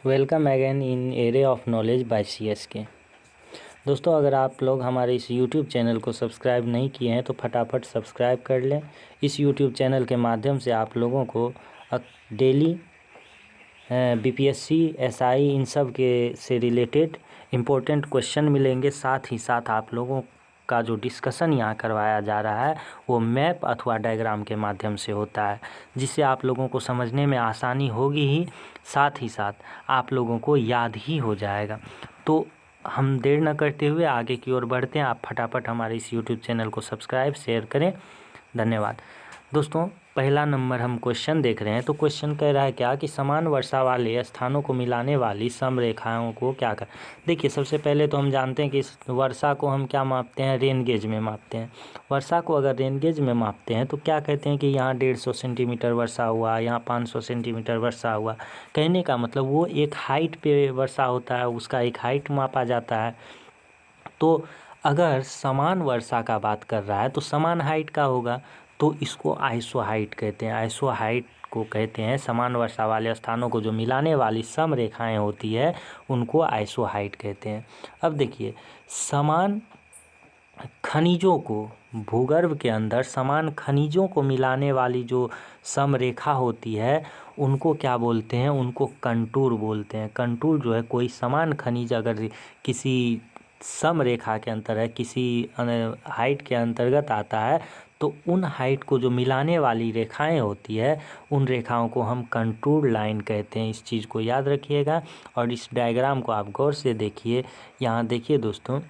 Welcome again in array of knowledge by CSK। दोस्तों, अगर आप लोग हमारे इस YouTube चैनल को सब्सक्राइब नहीं किए हैं तो फटाफट सब्सक्राइब कर लें। इस YouTube चैनल के माध्यम से आप लोगों को डेली BPSC SI इन सब के से रिलेटेड इम्पोर्टेंट क्वेश्चन मिलेंगे। साथ ही साथ आप लोगों का जो डिस्कशन यहाँ करवाया जा रहा है वो मैप अथवा डायग्राम के माध्यम से होता है, जिससे आप लोगों को समझने में आसानी होगी ही साथ आप लोगों को याद ही हो जाएगा। तो हम देर न करते हुए आगे की ओर बढ़ते हैं। आप फटाफट हमारे इस YouTube चैनल को सब्सक्राइब शेयर करें। धन्यवाद। दोस्तों, पहला नंबर हम क्वेश्चन देख रहे हैं। तो क्वेश्चन कह रहा है क्या कि समान वर्षा वाले स्थानों को मिलाने वाली समरेखाओं को क्या कर। देखिए, सबसे पहले तो हम जानते हैं कि इस वर्षा को हम क्या मापते हैं, रेन गेज में मापते हैं। वर्षा को अगर रेन गेज में मापते हैं तो क्या कहते हैं कि यहाँ 150 सेंटीमीटर वर्षा हुआ, यहाँ 500 सेंटीमीटर वर्षा हुआ। कहने का मतलब वो एक हाइट पे वर्षा होता है, उसका एक हाइट मापा जाता है। तो अगर समान वर्षा का बात कर रहा है तो समान हाइट का होगा, तो इसको आइसो हाइट कहते हैं। आइसो हाइट को कहते हैं समान वर्षा वाले स्थानों को जो मिलाने वाली सम रेखाएं होती है उनको आइसो हाइट कहते हैं। अब देखिए, समान खनिजों को भूगर्भ के अंदर समान खनिजों को मिलाने वाली जो समरेखा होती है उनको क्या बोलते हैं, उनको कंटूर बोलते हैं। कंटूर जो है, कोई समान खनिज अगर किसी समरेखा के अंतर है, किसी हाइट के अंतर्गत आता है, तो उन हाइट को जो मिलाने वाली रेखाएं होती है उन रेखाओं को हम कंटूर लाइन कहते हैं। इस चीज़ को याद रखिएगा। और इस डायग्राम को आप गौर से देखिए। यहाँ देखिए दोस्तों,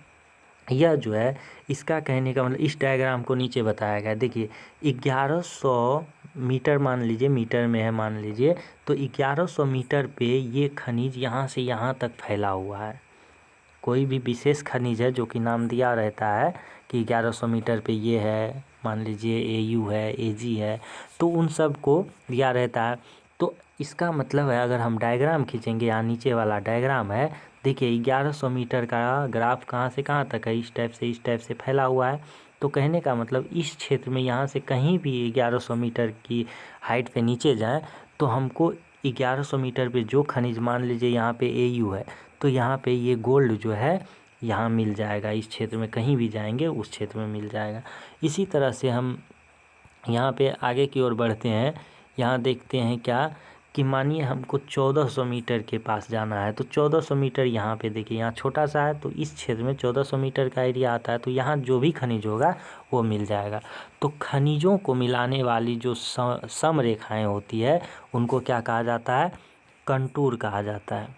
यह जो है इसका कहने का मतलब इस डायग्राम को नीचे बताया गया है। देखिए, 1100 मीटर मान लीजिए, मीटर में है मान लीजिए, तो 1100 मीटर पे ये खनिज यहाँ से यहाँ तक फैला हुआ है। कोई भी विशेष खनिज है जो कि नाम दिया रहता है कि 1100 मीटर पे ये है, मान लीजिए AU है, AG है, तो उन सब को दिया रहता है। तो इसका मतलब है, अगर हम डायग्राम खींचेंगे, यहाँ नीचे वाला डायग्राम है, देखिए 1100 मीटर का ग्राफ कहाँ से कहाँ तक है, इस टाइप से फैला हुआ है। तो कहने का मतलब इस क्षेत्र में यहाँ से कहीं भी 1100 मीटर की हाइट पे नीचे जाएं तो हमको 1100 मीटर पे जो खनिज, मान लीजिए यहाँ पे AU है, तो यहाँ पे ये गोल्ड जो है यहाँ मिल जाएगा। इस क्षेत्र में कहीं भी जाएंगे उस क्षेत्र में मिल जाएगा। इसी तरह से हम यहाँ पे आगे की ओर बढ़ते हैं। यहाँ देखते हैं क्या कि मानिए हमको 1400 मीटर के पास जाना है, तो 1400 मीटर यहाँ पे देखिए, यहाँ छोटा सा है, तो इस क्षेत्र में 1400 मीटर का एरिया आता है, तो यहाँ जो भी खनिज होगा वो मिल जाएगा। तो खनिजों को मिलाने वाली जो समरेखाएं होती है उनको क्या कहा जाता है, कंटूर कहा जाता है।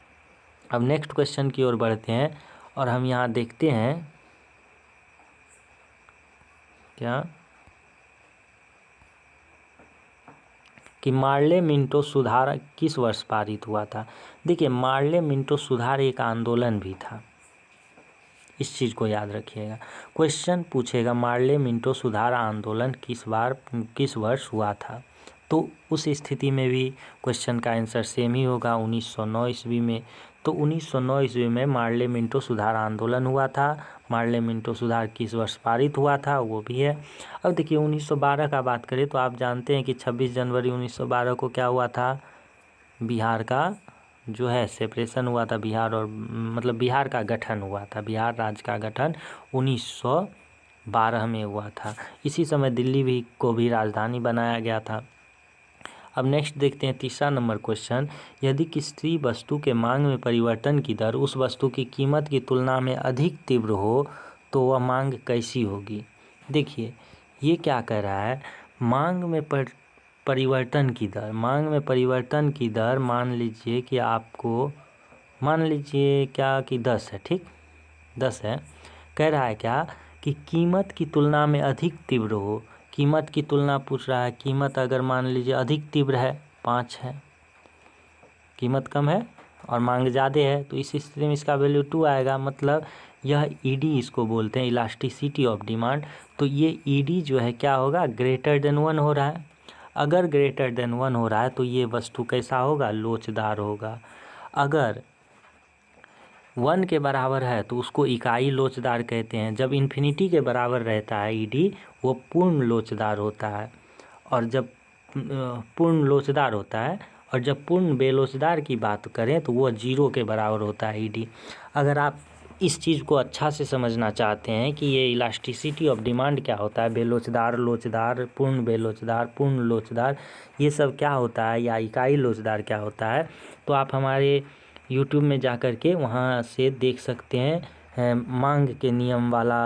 अब नेक्स्ट क्वेश्चन की ओर बढ़ते हैं और हम यहाँ देखते हैं क्या कि मार्ले मिंटो सुधार किस वर्ष पारित हुआ था। देखिए, मार्ले मिंटो सुधार एक आंदोलन भी था, इस चीज़ को याद रखिएगा। क्वेश्चन पूछेगा मार्ले मिंटो सुधार आंदोलन किस वर्ष हुआ था, तो उस स्थिति में भी क्वेश्चन का आंसर सेम ही होगा, 1909 ईस्वी में। तो 1909 ईस्वी में मार्ले मिंटो सुधार आंदोलन हुआ था। मार्ले मिंटो सुधार किस वर्ष पारित हुआ था वो भी है। अब देखिए, 1912 का बात करें तो आप जानते हैं कि 26 जनवरी 1912 को क्या हुआ था, बिहार का जो है सेपरेशन हुआ था। बिहार और मतलब बिहार का गठन हुआ था, बिहार राज्य का गठन 1912 में हुआ था। इसी समय दिल्ली भी को भी राजधानी बनाया गया था। अब नेक्स्ट देखते हैं तीसरा नंबर क्वेश्चन। यदि किसी वस्तु के मांग में परिवर्तन की दर उस वस्तु की कीमत की तुलना में अधिक तीव्र हो तो वह मांग कैसी होगी। देखिए, ये क्या कह रहा है, मांग में परिवर्तन की दर, मांग में परिवर्तन की दर मान लीजिए कि आपको, मान लीजिए क्या कि 10 है, ठीक, 10 है। कह रहा है क्या कि कीमत की तुलना में अधिक तीव्र हो। कीमत की तुलना पूछ रहा है, कीमत अगर मान लीजिए अधिक तीव्र है, 5 है, कीमत कम है और मांग ज़्यादा है, तो इस स्थिति में इसका वैल्यू 2 आएगा। मतलब यह ED इसको बोलते हैं, इलास्टिसिटी ऑफ डिमांड। तो ये ED जो है क्या होगा, ग्रेटर देन 1 हो रहा है। अगर ग्रेटर देन 1 हो रहा है तो ये वस्तु कैसा होगा, लोचदार होगा। अगर 1 के बराबर है तो उसको इकाई लोचदार कहते हैं। जब इन्फिनिटी के बराबर रहता है ED, वो पूर्ण लोचदार होता है। और जब पूर्ण लोचदार होता है और जब पूर्ण बेरोजगार की बात करें तो वो 0 के बराबर होता है ईडी। अगर आप इस चीज़ को अच्छा से समझना चाहते हैं कि ये इलास्टिसिटी ऑफ डिमांड क्या होता है, बेरोजगार, लोचदार, पूर्ण बेरोजगार, पूर्ण लोचदार, ये सब क्या होता है, या इकाई लोचदार क्या होता है, तो आप हमारे यूट्यूब में जा कर के वहाँ से देख सकते हैं मांग के नियम वाला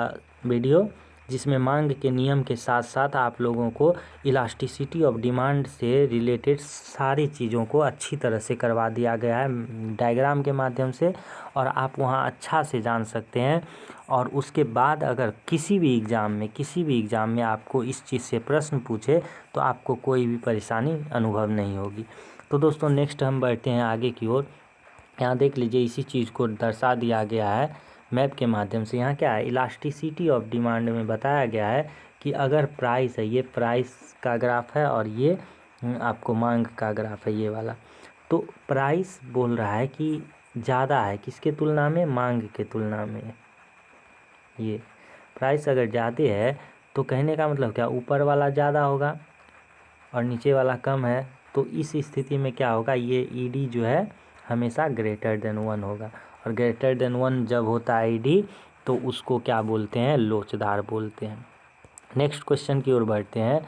वीडियो, जिसमें मांग के नियम के साथ साथ आप लोगों को इलास्टिसिटी ऑफ डिमांड से रिलेटेड सारी चीज़ों को अच्छी तरह से करवा दिया गया है डायग्राम के माध्यम से, और आप वहां अच्छा से जान सकते हैं। और उसके बाद अगर किसी भी एग्ज़ाम में आपको इस चीज़ से प्रश्न पूछे तो आपको कोई भी परेशानी अनुभव नहीं होगी। तो दोस्तों नेक्स्ट हम बढ़ते हैं आगे की ओर। यहाँ देख लीजिए, इसी चीज़ को दर्शा दिया गया है मैप के माध्यम से। यहाँ क्या है, इलास्टिसिटी ऑफ डिमांड में बताया गया है कि अगर प्राइस है, ये प्राइस का ग्राफ है और ये आपको मांग का ग्राफ है ये वाला, तो प्राइस बोल रहा है कि ज़्यादा है किसके तुलना में, मांग के तुलना में। ये प्राइस अगर ज़्यादा है तो कहने का मतलब क्या, ऊपर वाला ज़्यादा होगा और नीचे वाला कम है, तो इस स्थिति में क्या होगा, ये ईडी जो है हमेशा ग्रेटर देन 1 होगा। और ग्रेटर देन 1 जब होता है ईडी, तो उसको क्या बोलते हैं, लोचदार बोलते हैं। नेक्स्ट क्वेश्चन की ओर बढ़ते हैं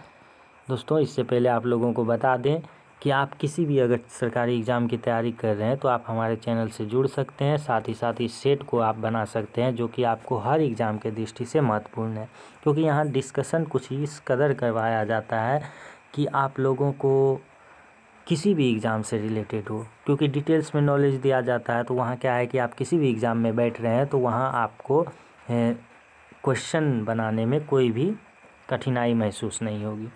दोस्तों। इससे पहले आप लोगों को बता दें कि आप किसी भी अगर सरकारी एग्ज़ाम की तैयारी कर रहे हैं तो आप हमारे चैनल से जुड़ सकते हैं। साथ ही साथ इस सेट को आप बना सकते हैं, जो कि आपको हर एग्ज़ाम के दृष्टि से महत्वपूर्ण है, क्योंकि यहाँ डिस्कशन कुछ इस कदर करवाया जाता है कि आप लोगों को किसी भी एग्ज़ाम से रिलेटेड हो, क्योंकि डिटेल्स में नॉलेज दिया जाता है। तो वहाँ क्या है कि आप किसी भी एग्ज़ाम में बैठ रहे हैं तो वहाँ आपको क्वेश्चन बनाने में कोई भी कठिनाई महसूस नहीं होगी।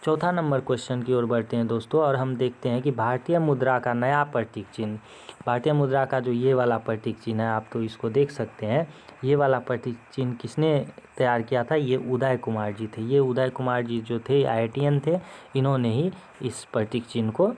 चौथा नंबर क्वेश्चन की ओर बढ़ते हैं दोस्तों, और हम देखते हैं कि भारतीय मुद्रा का नया प्रतीक चिन्ह, भारतीय मुद्रा का जो ये वाला प्रतीक चिन्ह है, आप तो इसको देख सकते हैं, ये वाला प्रतीक चिन्ह किसने तैयार किया था, ये उदय कुमार जी थे। ये उदय कुमार जी जो थे IITian थे, इन्होंने ही इस प्रतीक चिन्ह को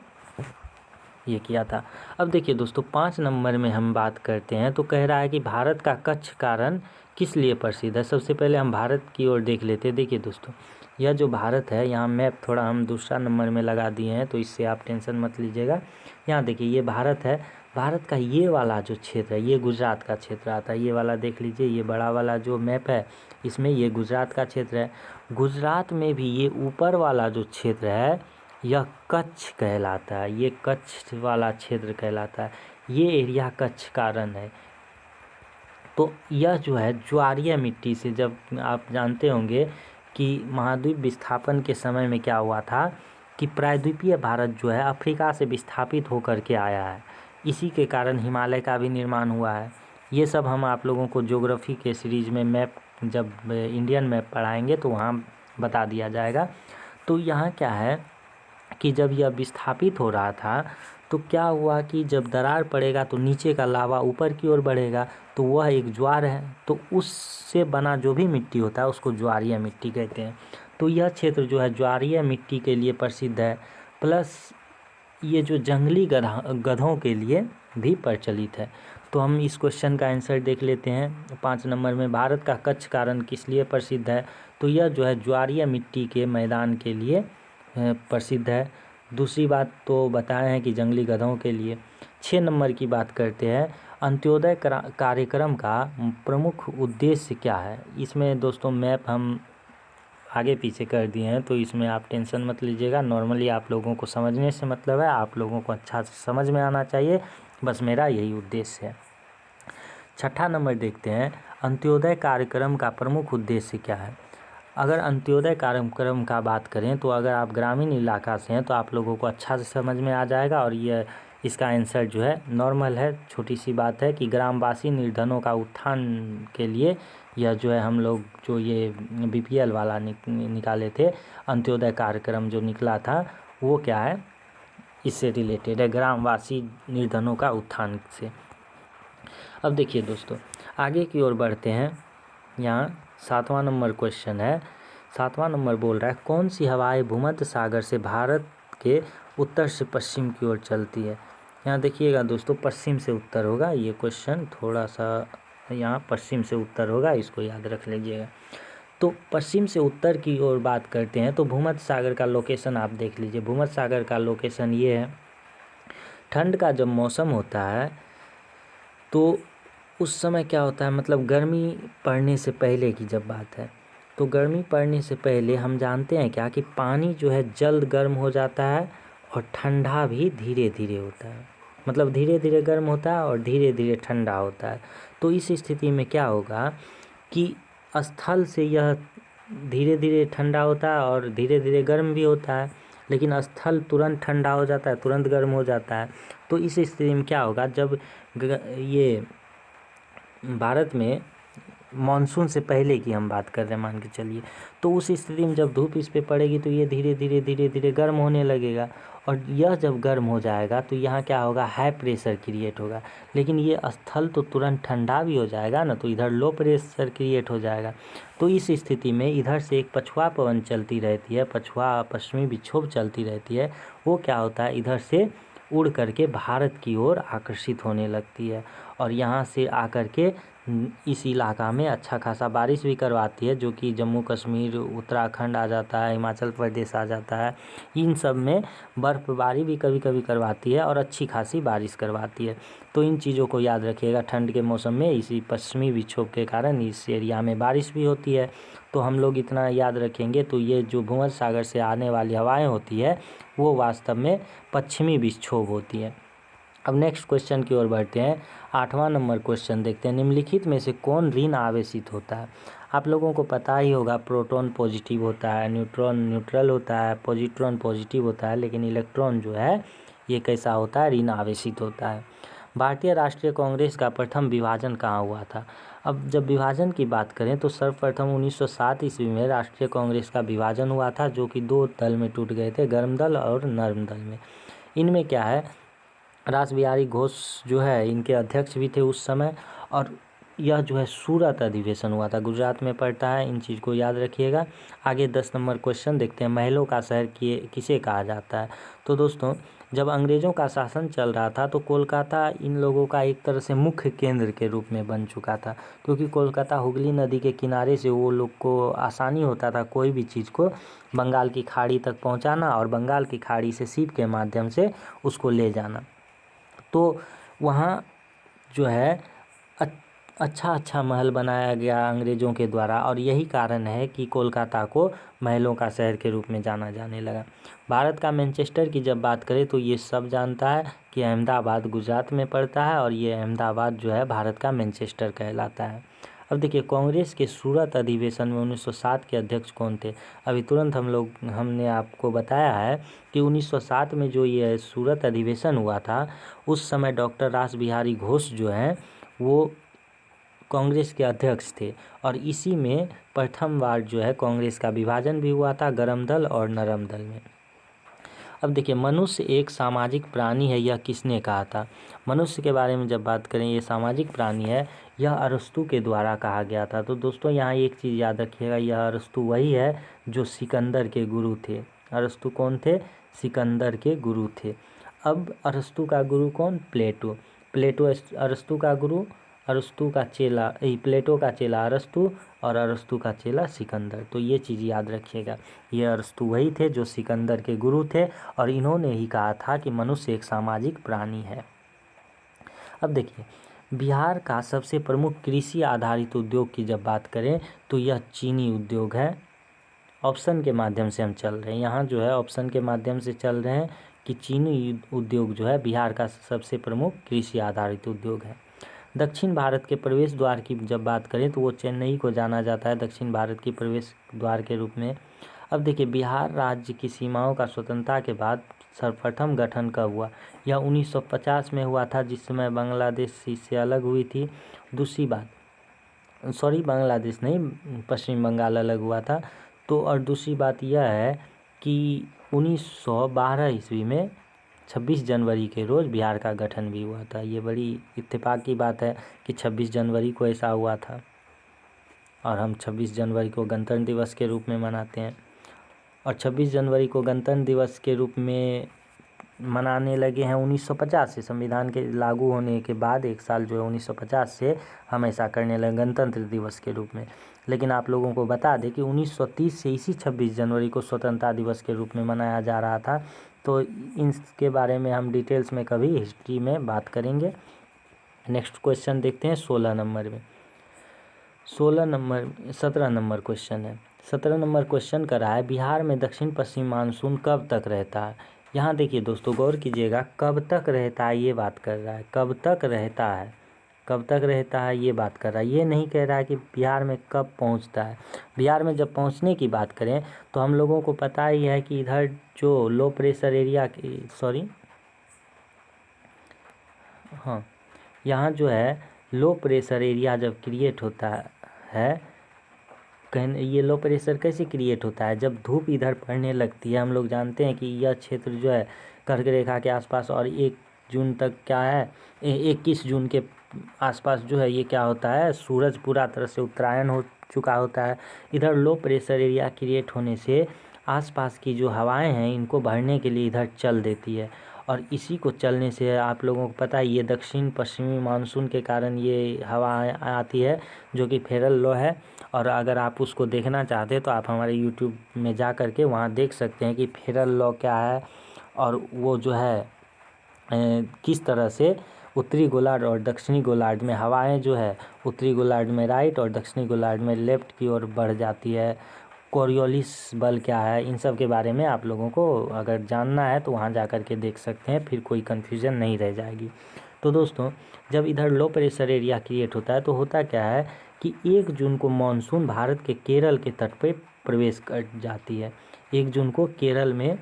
ये किया था। अब देखिए दोस्तों 5 नंबर में हम बात करते हैं, तो कह रहा है कि भारत का कच्छ कारण किस लिए प्रसिद्ध है। सबसे पहले हम भारत की ओर देख लेते हैं। देखिए दोस्तों, यह जो भारत है, यहाँ मैप थोड़ा हम दूसरा नंबर में लगा दिए हैं, तो इससे आप टेंशन मत लीजिएगा। यहाँ देखिए ये भारत है, भारत का ये वाला जो क्षेत्र है, ये गुजरात का क्षेत्र आता है। ये वाला देख लीजिए, ये बड़ा वाला जो मैप है, इसमें ये गुजरात का क्षेत्र है। गुजरात में भी ये ऊपर वाला जो क्षेत्र है, यह कच्छ कहलाता है। ये कच्छ वाला क्षेत्र कहलाता है। ये एरिया कच्छ कारण है। तो यह जो है ज्वारीय मिट्टी से, जब आप जानते होंगे कि महाद्वीप विस्थापन के समय में क्या हुआ था कि प्रायद्वीपीय भारत जो है अफ्रीका से विस्थापित होकर के आया है, इसी के कारण हिमालय का भी निर्माण हुआ है। ये सब हम आप लोगों को ज्योग्राफी के सीरीज में मैप, जब इंडियन मैप पढ़ाएंगे तो वहाँ बता दिया जाएगा। तो यहाँ क्या है कि जब यह विस्थापित हो रहा था तो क्या हुआ कि जब दरार पड़ेगा तो नीचे का लावा ऊपर की ओर बढ़ेगा, तो वह एक ज्वार है, तो उससे बना जो भी मिट्टी होता है उसको ज्वारीय मिट्टी कहते हैं। तो यह क्षेत्र जो है ज्वारीय मिट्टी के लिए प्रसिद्ध है, प्लस ये जो जंगली गधों के लिए भी प्रचलित है। तो हम इस क्वेश्चन का आंसर देख लेते हैं 5 नंबर में, भारत का कच्छ कारण किस लिए प्रसिद्ध है, तो यह जो है ज्वारीय मिट्टी के मैदान के लिए प्रसिद्ध है। दूसरी बात तो बताए हैं कि जंगली गधों के लिए। 6 नंबर की बात करते हैं, अंत्योदय कार्यक्रम का प्रमुख उद्देश्य क्या है। इसमें दोस्तों मैप हम आगे पीछे कर दिए हैं, तो इसमें आप टेंशन मत लीजिएगा। नॉर्मली आप लोगों को समझने से मतलब है, आप लोगों को अच्छा से समझ में आना चाहिए, बस मेरा यही उद्देश्य है। 6ठा नंबर देखते हैं, अंत्योदय कार्यक्रम का प्रमुख उद्देश्य क्या है। अगर अंत्योदय कार्यक्रम का बात करें तो अगर आप ग्रामीण इलाका से हैं तो आप लोगों को अच्छा से समझ में आ जाएगा, और ये इसका आंसर जो है नॉर्मल है, छोटी सी बात है कि ग्रामवासी निर्धनों का उत्थान के लिए यह जो है हम लोग जो ये BPL वाला निकाले थे, अंत्योदय कार्यक्रम जो निकला था वो क्या है, इससे रिलेटेड है, ग्रामवासी निर्धनों का उत्थान से। अब देखिए दोस्तों आगे की ओर बढ़ते हैं। यहाँ 7वां नंबर क्वेश्चन है। 7वां नंबर बोल रहा है, कौन सी हवाएं भूमध्य सागर से भारत के उत्तर से पश्चिम की ओर चलती है। यहाँ देखिएगा दोस्तों, पश्चिम से उत्तर होगा ये क्वेश्चन, थोड़ा सा यहाँ पश्चिम से उत्तर होगा, इसको याद रख लीजिएगा। तो पश्चिम से उत्तर की ओर बात करते हैं तो भूमध्य सागर का लोकेशन आप देख लीजिए। भूमध्य सागर का लोकेशन ये है, ठंड का जब मौसम होता है तो उस समय क्या होता है, मतलब गर्मी पड़ने से पहले की जब बात है, तो गर्मी पड़ने से पहले हम जानते हैं क्या कि पानी जो है जल्द गर्म हो जाता है और ठंडा भी धीरे धीरे होता है। मतलब धीरे धीरे गर्म होता है और धीरे धीरे ठंडा होता है। तो इस स्थिति में क्या होगा कि स्थल से यह धीरे धीरे ठंडा होता है और धीरे धीरे गर्म भी होता है, लेकिन स्थल तुरंत ठंडा हो जाता है, तुरंत गर्म हो जाता है। तो इस स्थिति में क्या होगा, जब ये भारत में मानसून से पहले की हम बात कर रहे हैं मान के चलिए, तो उस स्थिति में जब धूप इस पे पड़ेगी तो ये धीरे धीरे गर्म होने लगेगा, और यह जब गर्म हो जाएगा तो यहाँ क्या होगा, हाई प्रेशर क्रिएट होगा। लेकिन ये स्थल तो तुरंत ठंडा भी हो जाएगा ना, तो इधर लो प्रेशर क्रिएट हो जाएगा। तो इस स्थिति में इधर से एक पछुआ पवन चलती रहती है, पछुआ पश्चिमी विक्षोभ चलती रहती है, वो क्या होता है इधर से उड़ करके भारत की ओर आकर्षित होने लगती है, और यहाँ से आकर के इस इलाका में अच्छा खासा बारिश भी करवाती है, जो कि जम्मू कश्मीर, उत्तराखंड आ जाता है, हिमाचल प्रदेश आ जाता है। इन सब में बर्फ़बारी भी कभी कभी करवाती है और अच्छी खासी बारिश करवाती है। तो इन चीज़ों को याद रखिएगा, ठंड के मौसम में इसी पश्चिमी विक्षोभ के कारण इस एरिया में बारिश भी होती है। तो हम लोग इतना याद रखेंगे तो ये जो भूमध्य सागर से आने वाली हवाएं होती है वो वास्तव में पश्चिमी विक्षोभ होती है। अब नेक्स्ट क्वेश्चन की ओर बढ़ते हैं। 8वां नंबर क्वेश्चन देखते हैं, निम्नलिखित में से कौन ऋण आवेशित होता है। आप लोगों को पता ही होगा, प्रोटॉन पॉजिटिव होता है, न्यूट्रॉन न्यूट्रल होता है, पॉजिट्रॉन पॉजिटिव होता है, लेकिन इलेक्ट्रॉन जो है ये कैसा होता है, ऋण आवेशित होता है। भारतीय राष्ट्रीय कांग्रेस का प्रथम विभाजन कहाँ हुआ था। अब जब विभाजन की बात करें तो सर्वप्रथम 1907 ईस्वी में राष्ट्रीय कांग्रेस का विभाजन हुआ था, जो कि 2 दल में टूट गए थे, गर्म दल और नरम दल में। इनमें क्या है, रास बिहारी घोष जो है इनके अध्यक्ष भी थे उस समय, और यह जो है सूरत अधिवेशन हुआ था, गुजरात में पड़ता है, इन चीज़ को याद रखिएगा। आगे 10 नंबर क्वेश्चन देखते हैं, महलों का शहर किसे कहा जाता है। तो दोस्तों, जब अंग्रेज़ों का शासन चल रहा था तो कोलकाता इन लोगों का एक तरह से मुख्य केंद्र के रूप में बन चुका था, क्योंकि कोलकाता हुगली नदी के किनारे से वो लोग को आसानी होता था कोई भी चीज़ को बंगाल की खाड़ी तक पहुंचाना, और बंगाल की खाड़ी से शिप के माध्यम से उसको ले जाना। तो वहाँ जो है अच्छा महल बनाया गया अंग्रेज़ों के द्वारा, और यही कारण है कि कोलकाता को महलों का शहर के रूप में जाना जाने लगा। भारत का मैनचेस्टर की जब बात करें तो ये सब जानता है कि अहमदाबाद गुजरात में पड़ता है, और ये अहमदाबाद जो है भारत का मैनचेस्टर कहलाता है। अब देखिए, कांग्रेस के सूरत अधिवेशन में 1907 के अध्यक्ष कौन थे। अभी तुरंत हमने आपको बताया है कि 1907 में जो ये सूरत अधिवेशन हुआ था, उस समय डॉक्टर रास बिहारी घोष जो हैं वो कांग्रेस के अध्यक्ष थे, और इसी में प्रथम बार जो है कांग्रेस का विभाजन भी हुआ था गर्म दल और नरम दल में। अब देखिए, मनुष्य एक सामाजिक प्राणी है, यह किसने कहा था। मनुष्य के बारे में जब बात करें, ये सामाजिक प्राणी है, यह अरस्तु के द्वारा कहा गया था। तो दोस्तों यहाँ एक चीज़ याद रखिएगा, यह अरस्तु वही है जो सिकंदर के गुरु थे। अरस्तु कौन थे, सिकंदर के गुरु थे। अब अरस्तु का गुरु कौन, प्लेटो। प्लेटो अरस्तु का गुरु, अरस्तु का चेला, प्लेटो का चेला अरस्तु, और अरस्तु का चेला सिकंदर। तो ये चीज़ याद रखिएगा, ये अरस्तु वही थे जो सिकंदर के गुरु थे, और इन्होंने ही कहा था कि मनुष्य एक सामाजिक प्राणी है। अब देखिए, बिहार का सबसे प्रमुख कृषि आधारित उद्योग की जब बात करें तो यह चीनी उद्योग है। ऑप्शन के माध्यम से हम चल रहे हैं, यहाँ जो है ऑप्शन के माध्यम से चल रहे हैं कि चीनी उद्योग जो है बिहार का सबसे प्रमुख कृषि आधारित उद्योग है। दक्षिण भारत के प्रवेश द्वार की जब बात करें तो वो चेन्नई को जाना जाता है दक्षिण भारत की प्रवेश द्वार के रूप में। अब देखिए, बिहार राज्य की सीमाओं का स्वतंत्रता के बाद सर्वप्रथम गठन कब हुआ। यह 1950 में हुआ था, जिस समय बांग्लादेश इससे अलग हुई थी। दूसरी बात, बांग्लादेश नहीं, पश्चिम बंगाल अलग हुआ था। तो और दूसरी बात यह है कि 1912 ईस्वी में 26 जनवरी के रोज़ बिहार का गठन भी हुआ था। ये बड़ी इत्तेफाक की बात है कि 26 जनवरी को ऐसा हुआ था, और हम 26 जनवरी को गणतंत्र दिवस के रूप में मनाते हैं। और 26 जनवरी को गणतंत्र दिवस के रूप में मनाने लगे हैं 1950 से, संविधान के लागू होने के बाद एक साल जो है 1950 से हम ऐसा करने लगे गणतंत्र दिवस के रूप में। लेकिन आप लोगों को बता दें कि 1930 से इसी 26 जनवरी को स्वतंत्रता दिवस के रूप में मनाया जा रहा था, तो इनके बारे में हम डिटेल्स में कभी हिस्ट्री में बात करेंगे। नेक्स्ट क्वेश्चन देखते हैं 16 नंबर में। 17 नंबर क्वेश्चन है। 17 नंबर क्वेश्चन कर रहा है बिहार में दक्षिण पश्चिम मानसून कब तक रहता है। यहाँ देखिए दोस्तों, गौर कीजिएगा, कब तक रहता है ये बात कर रहा है, कब तक रहता है, कब तक रहता है ये बात कर रहा है। ये नहीं कह रहा है कि बिहार में कब पहुँचता है। बिहार में जब पहुँचने की बात करें तो हम लोगों को पता ही है कि इधर जो लो प्रेशर एरिया की हाँ, यहाँ जो है लो प्रेशर एरिया जब क्रिएट होता है, कहीं ये लो प्रेशर कैसे क्रिएट होता है, जब धूप इधर पड़ने लगती है। हम लोग जानते हैं कि यह क्षेत्र जो है कर्क रेखा के आसपास, और 1 जून तक क्या है, 21 जून के आसपास जो है ये क्या होता है, सूरज पूरा तरह से उत्तरायण हो चुका होता है। इधर लो प्रेशर एरिया क्रिएट होने से आसपास की जो हवाएं हैं इनको भरने के लिए इधर चल देती है, और इसी को चलने से आप लोगों को पता है ये दक्षिण पश्चिमी मानसून के कारण ये हवा आती है जो कि फेरल लो है। और अगर आप उसको देखना चाहते हैं तो आप हमारे यूट्यूब में जा कर के वहाँ देख सकते हैं कि फेरल लॉ क्या है, और वो जो है किस तरह से उत्तरी गोलार्ध और दक्षिणी गोलार्ध में हवाएं जो है उत्तरी गोलार्ध में राइट और दक्षिणी गोलार्ध में लेफ्ट की ओर बढ़ जाती है। कोरियोलिस बल क्या है, इन सब के बारे में आप लोगों को अगर जानना है तो वहाँ जा कर के देख सकते हैं, फिर कोई कन्फ्यूज़न नहीं रह जाएगी। तो दोस्तों, जब इधर लो प्रेशर एरिया क्रिएट होता है तो होता क्या है कि 1 जून को मानसून भारत के केरल के तट पे प्रवेश कर जाती है। 1 जून को केरल में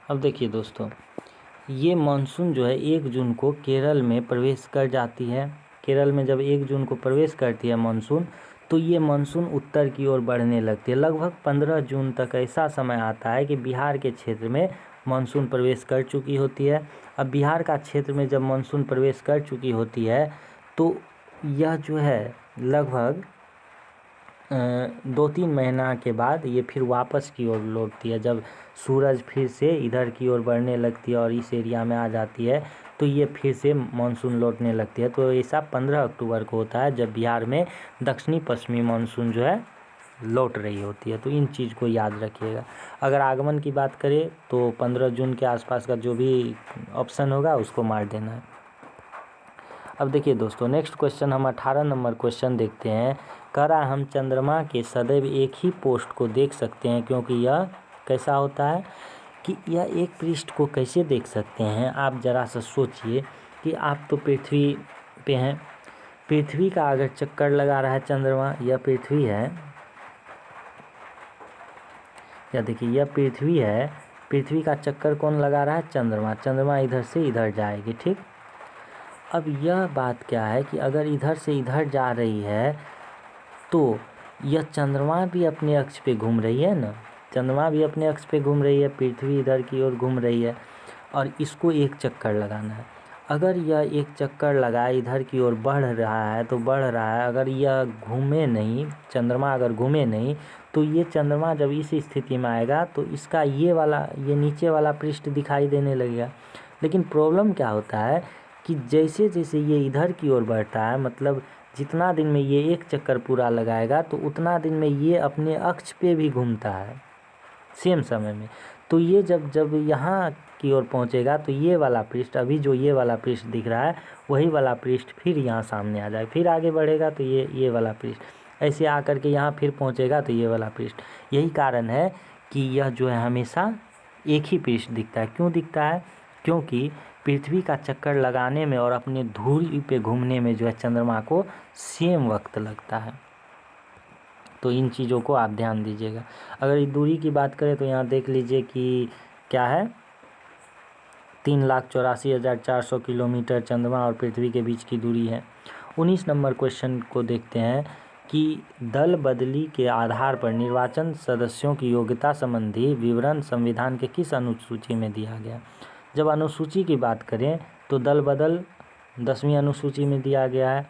अब देखिए दोस्तों, ये मानसून जो है 1 जून को केरल में प्रवेश कर जाती है। केरल में जब 1 जून को प्रवेश करती है मानसून, तो ये मानसून उत्तर की ओर बढ़ने लगती है। लगभग 15 जून तक ऐसा समय आता है कि बिहार के क्षेत्र में मानसून प्रवेश कर चुकी होती है। अब बिहार का क्षेत्र में जब मानसून प्रवेश कर चुकी होती है तो यह जो है लगभग 2-3 महीना के बाद ये फिर वापस की ओर लौटती है। जब सूरज फिर से इधर की ओर बढ़ने लगती है और इस एरिया में आ जाती है तो ये फिर से मानसून लौटने लगती है। तो ऐसा 15 अक्टूबर को होता है जब बिहार में दक्षिणी पश्चिमी मानसून जो है लौट रही होती है। तो इन चीज़ को याद रखिएगा। अगर आगमन की बात करें तो 15 जून के आसपास का जो भी ऑप्शन होगा उसको मार देना है। अब देखिए दोस्तों, नेक्स्ट क्वेश्चन हम 18 नंबर क्वेश्चन देखते हैं। कह रहा हम चंद्रमा के सदैव एक ही पोस्ट को देख सकते हैं क्योंकि यह कैसा होता है कि यह एक पृष्ठ को कैसे देख सकते हैं। आप ज़रा सा सोचिए कि आप तो पृथ्वी पे हैं, पृथ्वी का अगर चक्कर लगा रहा है चंद्रमा, यह पृथ्वी है, या देखिए यह पृथ्वी है, पृथ्वी का चक्कर कौन लगा रहा है, चंद्रमा। चंद्रमा इधर से इधर जाएगी, ठीक। अब यह बात क्या है कि अगर इधर से इधर जा रही है तो यह चंद्रमा भी अपने अक्ष पे घूम रही है ना, चंद्रमा भी अपने अक्ष पे घूम रही है, पृथ्वी इधर की ओर घूम रही है, और इसको एक चक्कर लगाना है। अगर यह एक चक्कर लगाए इधर की ओर बढ़ रहा है तो बढ़ रहा है, अगर यह घूमे नहीं, चंद्रमा अगर घूमे नहीं तो ये चंद्रमा जब इस स्थिति में आएगा तो इसका ये नीचे वाला पृष्ठ दिखाई देने लगेगा। लेकिन प्रॉब्लम क्या होता है कि जैसे जैसे ये इधर की ओर बढ़ता है, मतलब जितना दिन में ये एक चक्कर पूरा लगाएगा तो उतना दिन में ये अपने अक्ष पे भी घूमता है सेम समय में। तो ये जब यहाँ की ओर पहुँचेगा तो ये वाला पृष्ठ, अभी जो ये वाला पृष्ठ दिख रहा है वही वाला पृष्ठ फिर यहाँ सामने आ जाए, फिर आगे बढ़ेगा तो ये वाला पृष्ठ, ऐसे आकर के यहाँ फिर पहुँचेगा तो ये वाला पृष्ठ। यही कारण है कि यह जो है हमेशा एक ही पृष्ठ दिखता है। क्यों दिखता है? क्योंकि पृथ्वी का चक्कर लगाने में और अपने धुरी पे घूमने में जो है चंद्रमा को सेम वक्त लगता है। तो इन चीज़ों को आप ध्यान दीजिएगा। अगर इस दूरी की बात करें तो यहाँ देख लीजिए कि क्या है, 3,84,400 किलोमीटर चंद्रमा और पृथ्वी के बीच की दूरी है। 19 नंबर क्वेश्चन को देखते हैं कि दल बदली के आधार पर निर्वाचन सदस्यों की योग्यता संबंधी विवरण संविधान के किस अनुसूची में दिया गया। जब अनुसूची की बात करें तो दल बदल 10वीं अनुसूची में दिया गया है।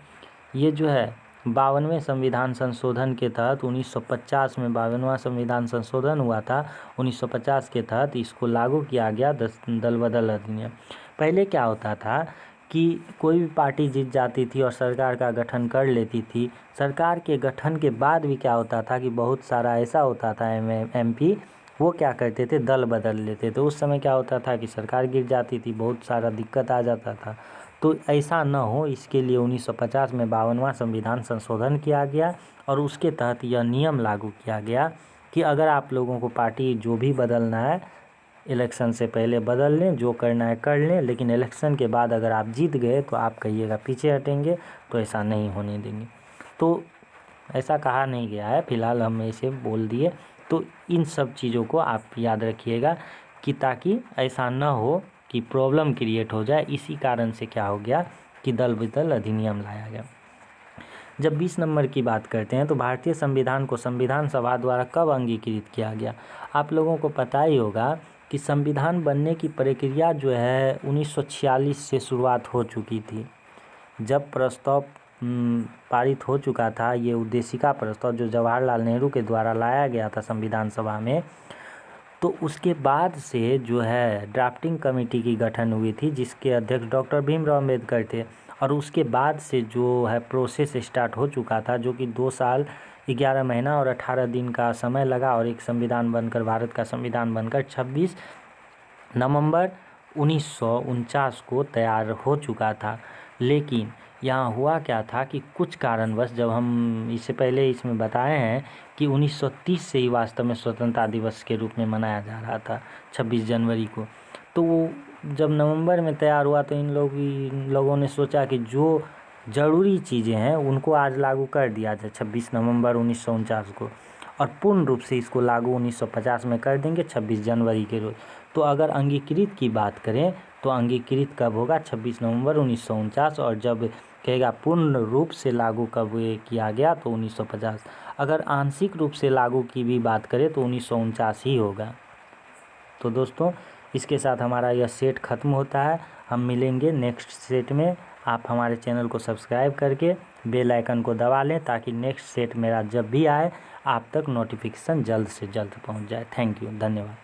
ये जो है 52वें संविधान संशोधन के तहत 1950 में 52वां संविधान संशोधन हुआ था। 1950 के तहत इसको लागू किया गया दल बदल अधिनियम। पहले क्या होता था कि कोई भी पार्टी जीत जाती थी और सरकार का गठन कर लेती थी। सरकार के गठन के बाद भी क्या होता था कि बहुत सारा ऐसा होता था MP वो क्या करते थे, दल बदल लेते थे। उस समय क्या होता था कि सरकार गिर जाती थी, बहुत सारा दिक्कत आ जाता था। तो ऐसा न हो इसके लिए 1950 में 52वां संविधान संशोधन किया गया और उसके तहत यह नियम लागू किया गया कि अगर आप लोगों को पार्टी जो भी बदलना है इलेक्शन से पहले बदल लें, जो करना है कर लें, लेकिन इलेक्शन के बाद अगर आप जीत गए तो आप कहिएगा पीछे हटेंगे, तो ऐसा नहीं होने देंगे। तो ऐसा कहा नहीं गया है, फिलहाल हम इसे बोल दिए। तो इन सब चीज़ों को आप याद रखिएगा कि ताकि ऐसा न हो कि प्रॉब्लम क्रिएट हो जाए। इसी कारण से क्या हो गया कि दल बदल अधिनियम लाया गया। जब 20 नंबर की बात करते हैं तो भारतीय संविधान को संविधान सभा द्वारा कब अंगीकृत किया गया। आप लोगों को पता ही होगा कि संविधान बनने की प्रक्रिया जो है 1946 से शुरुआत हो चुकी थी। जब प्रस्ताव पारित हो चुका था, ये उद्देशिका प्रस्ताव जो जवाहरलाल नेहरू के द्वारा लाया गया था संविधान सभा में, तो उसके बाद से जो है ड्राफ्टिंग कमेटी की गठन हुई थी जिसके अध्यक्ष डॉक्टर भीमराव अम्बेडकर थे। और उसके बाद से जो है प्रोसेस स्टार्ट हो चुका था, जो कि 2 साल 11 महीना और 18 दिन का समय लगा और एक संविधान बनकर, भारत का संविधान बनकर 26 नवंबर 1949 को तैयार हो चुका था। लेकिन यहाँ हुआ क्या था कि कुछ कारणवश, जब हम इससे पहले इसमें बताए हैं कि 1930 से ही वास्तव में स्वतंत्रता दिवस के रूप में मनाया जा रहा था 26 जनवरी को। तो वो जब नवंबर में तैयार हुआ तो इन लोगों ने सोचा कि जो ज़रूरी चीज़ें हैं उनको आज लागू कर दिया जाए 26 नवंबर 1949 को, और पूर्ण रूप से इसको लागू 1950 में कर देंगे 26 जनवरी के रोज़। तो अगर अंगीकृत की बात करें तो अंगीकृत कब होगा, 26 नवंबर 1949, और जब कहेगा पूर्ण रूप से लागू कब किया गया तो 1950। अगर आंशिक रूप से लागू की भी बात करें तो 1949 ही होगा। तो दोस्तों इसके साथ हमारा यह सेट ख़त्म होता है। हम मिलेंगे नेक्स्ट सेट में। आप हमारे चैनल को सब्सक्राइब करके बेल आइकन को दबा लें ताकि नेक्स्ट सेट मेरा जब भी आए आप तक नोटिफिकेशन जल्द से जल्द पहुंच जाए। थैंक यू, धन्यवाद।